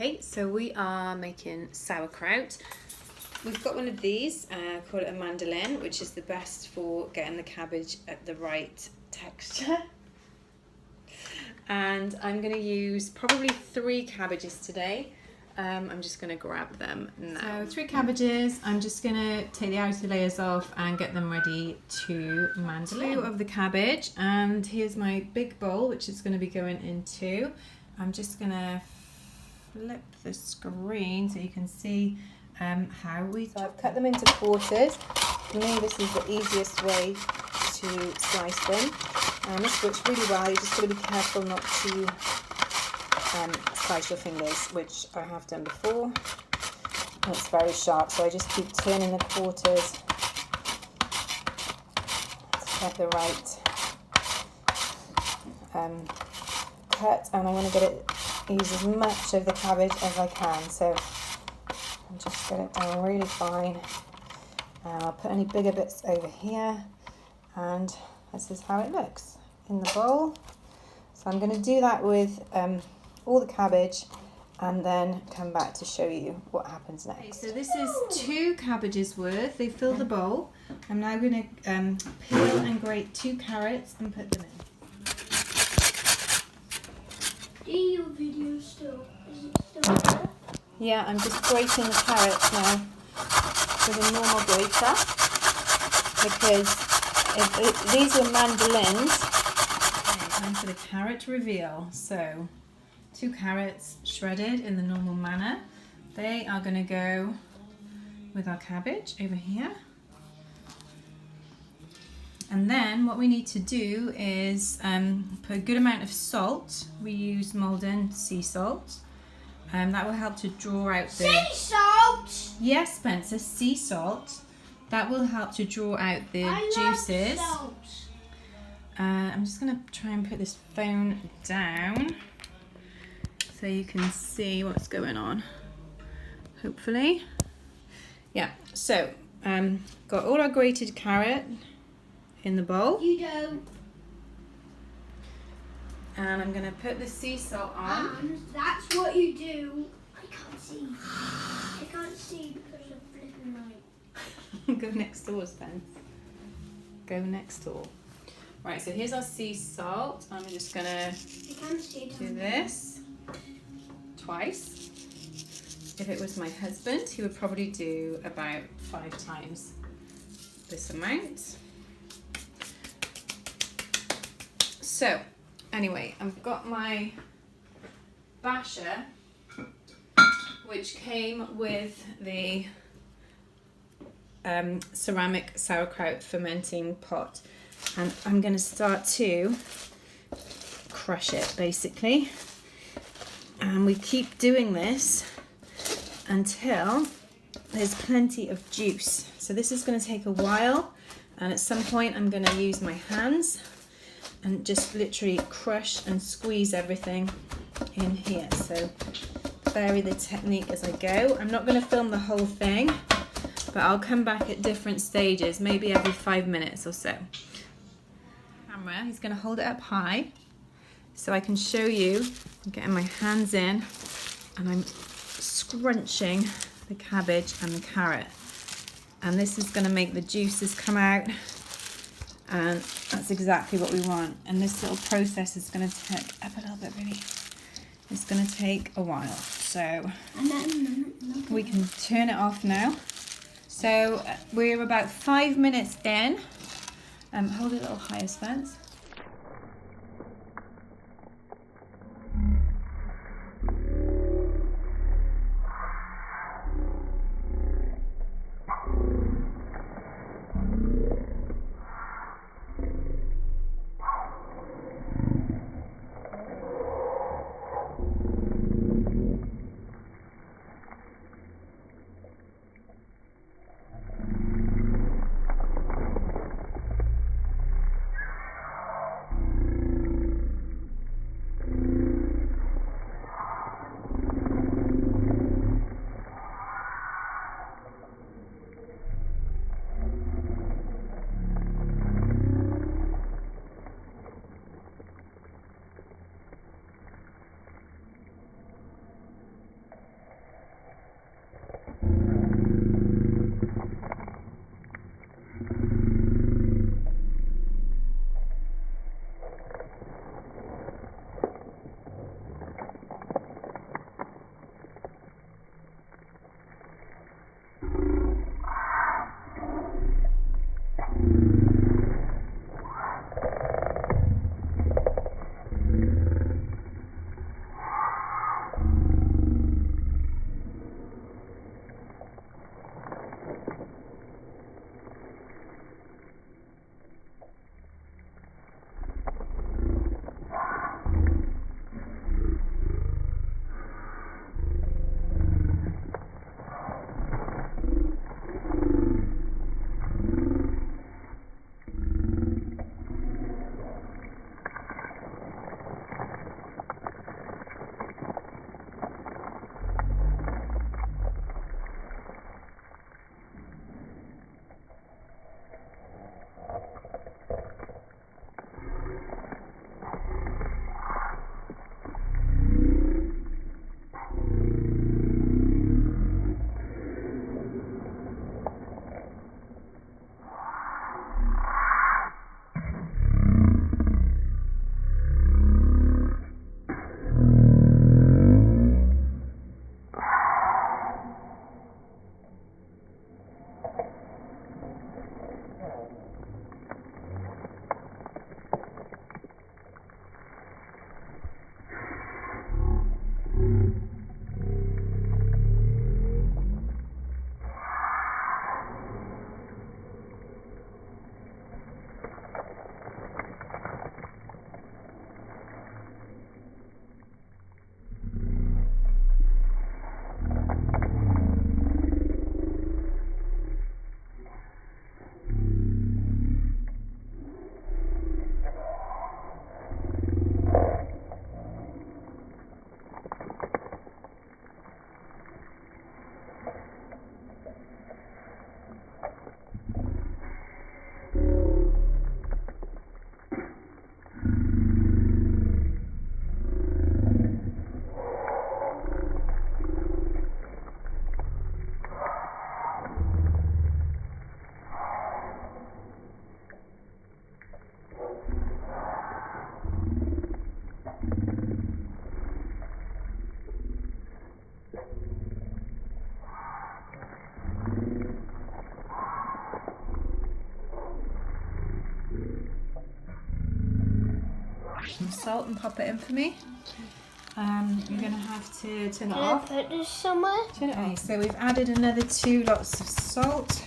Okay, so we are making sauerkraut. We've got one of these, call it a mandolin, which is the best for getting the cabbage at the right texture. And I'm going to use probably 3 cabbages today. I'm just going to grab them now. So 3 cabbages, I'm just going to take the outer layers off and get them ready to mandolin. 2 of the cabbage, and here's my big bowl, which is going to be going into. I'm just going to flip the screen so you can see how we... So I've cut them into quarters. For me, this is the easiest way to slice them. And this works really well. You just got to be careful not to slice your fingers, which I have done before. And it's very sharp, so I just keep turning the quarters to get the right cut. And I want to get it, use as much of the cabbage as I can. So I'll just get it down really fine. And I'll put any bigger bits over here. And this is how it looks in the bowl. So I'm going to do that with all the cabbage and then come back to show you what happens next. Okay, so this is 2 cabbages worth. They fill the bowl. I'm now going to peel and grate 2 carrots and put them in. In your video still? Is it still there? Yeah, I'm just grating the carrots now with a normal grater because these are mandolins. Okay, time for the carrot reveal. So 2 carrots shredded in the normal manner. They are going to go with our cabbage over here. And then what we need to do is put a good amount of salt. We use Malden sea salt. That will help to draw out the... Sea salt! Yes, Spencer, sea salt. That will help to draw out the juices. Love salt. I'm just going to try and put this phone down so you can see what's going on. Hopefully. Yeah, so got all our grated carrot in the bowl. You don't. And I'm going to put the sea salt on. And that's what you do. I can't see. I can't see because of flipping light. Go next door, Spence. Go next door. Right, so here's our sea salt. I'm just going to do this twice. If it was my husband, he would probably do about 5 times this amount. So, anyway, I've got my basher, which came with the ceramic sauerkraut fermenting pot, and I'm going to start to crush it basically, and we keep doing this until there's plenty of juice. So this is going to take a while, and at some point I'm going to use my hands and just literally crush and squeeze everything in here. So vary the technique as I go. I'm not going to film the whole thing, but I'll come back at different stages, maybe every 5 minutes or so. Camera, he's going to hold it up high so I can show you. I'm getting my hands in and I'm scrunching the cabbage and the carrot. And this is going to make the juices come out. And that's exactly what we want. And this little process is going to take up a little bit, really. It's going to take a while. So we can turn it off now. So we're about 5 minutes in. Hold it a little higher, Spence. salt and pop it in for me. You're going to have to turn it Can I off. put this somewhere? Turn it off. So we've added another 2 lots of salt.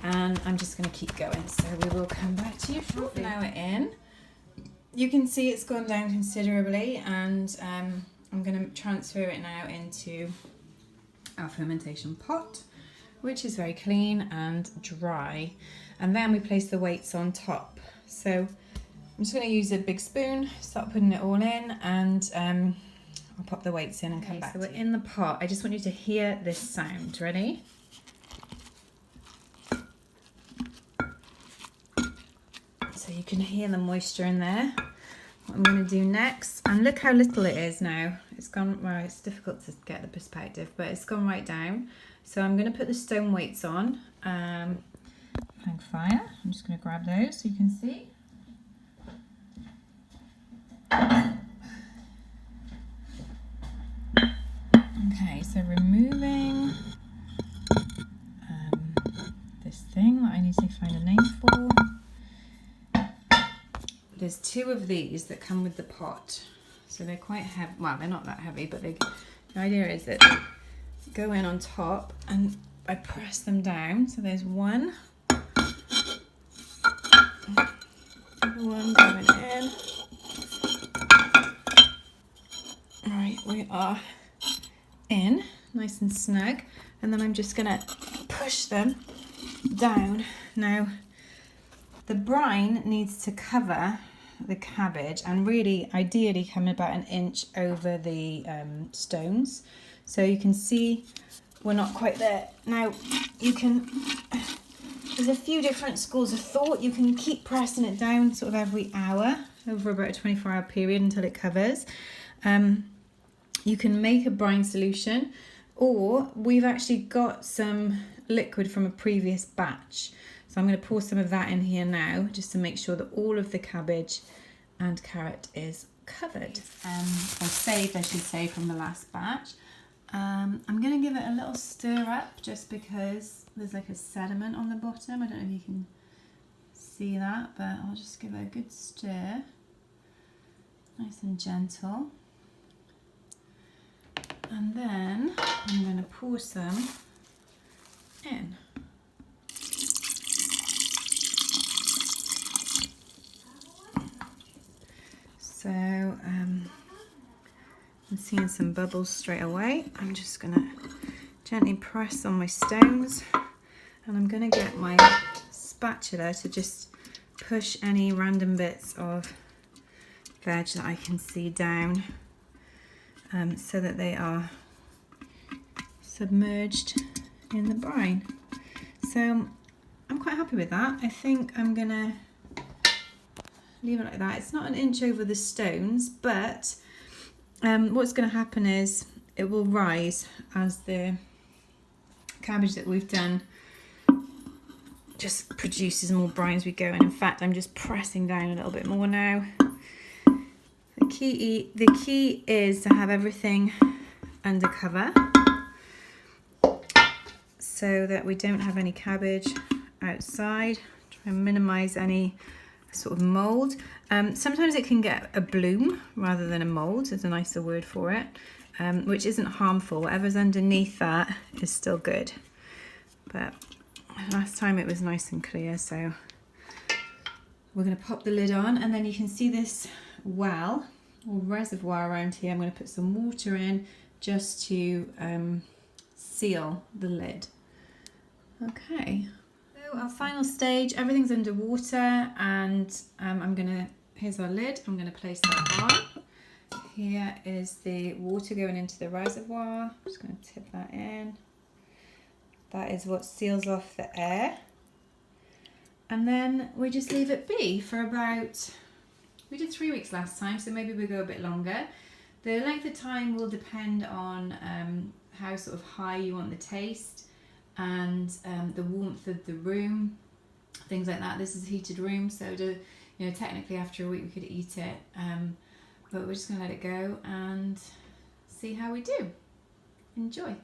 And I'm just going to keep going, so we will come back to you shortly. Now we're in. You can see it's gone down considerably, and I'm going to transfer it now into our fermentation pot, which is very clean and dry. And then we place the weights on top. So I'm just going to use a big spoon, start putting it all in, and I'll pop the weights in and come back. So we're in the pot. I just want you to hear this sound. Ready? So you can hear the moisture in there. What I'm going to do next, and look how little it is now. It's gone, well, it's difficult to get the perspective, but it's gone right down. So I'm going to put the stone weights on. Hang fire. I'm just going to grab those so you can see. Okay, so removing this thing that I need to find a name for. There's 2 of these that come with the pot, so they're quite heavy. Well, they're not that heavy, but the idea is that they go in on top and I press them down. So there's 1, other one going in. Right, we are in, nice and snug, and then I'm just gonna push them down. Now, the brine needs to cover the cabbage and really ideally come about an inch over the stones. So you can see we're not quite there. Now you can, there's a few different schools of thought. You can keep pressing it down sort of every hour over about a 24-hour period until it covers. You can make a brine solution, or we've actually got some liquid from a previous batch. So I'm going to pour some of that in here now, just to make sure that all of the cabbage and carrot is covered. Or saved, I should say, from the last batch. I'm going to give it a little stir up, just because there's like a sediment on the bottom. I don't know if you can see that, but I'll just give it a good stir. Nice and gentle. And then I'm going to pour some in. So letting in some bubbles straight away. I'm just gonna gently press on my stones, and I'm gonna get my spatula to just push any random bits of veg that I can see down, so that they are submerged in the brine. So I'm quite happy with that. I think I'm gonna leave it like that. It's not an inch over the stones, but what's going to happen is it will rise as the cabbage that we've done just produces more brine as we go. And in fact, I'm just pressing down a little bit more now. The key is to have everything under cover so that we don't have any cabbage outside. Try and minimize any sort of mold. Sometimes it can get a bloom rather than a mold. There's a nicer word for it, which isn't harmful. Whatever's underneath that is still good. But last time it was nice and clear, so we're going to pop the lid on, and then you can see this well or reservoir around here. I'm going to put some water in just to seal the lid. Okay. So our final stage, everything's underwater, and here's our lid. I'm gonna place that on. Here is the water going into the reservoir. I'm just gonna tip that in. That is what seals off the air. And then we just leave it be for we did 3 weeks last time, so maybe we'll go a bit longer. The length of time will depend on how sort of high you want the taste, and the warmth of the room, things like that. This is a heated room, so technically after a week we could eat it, but we're just gonna let it go and see how we do. Enjoy.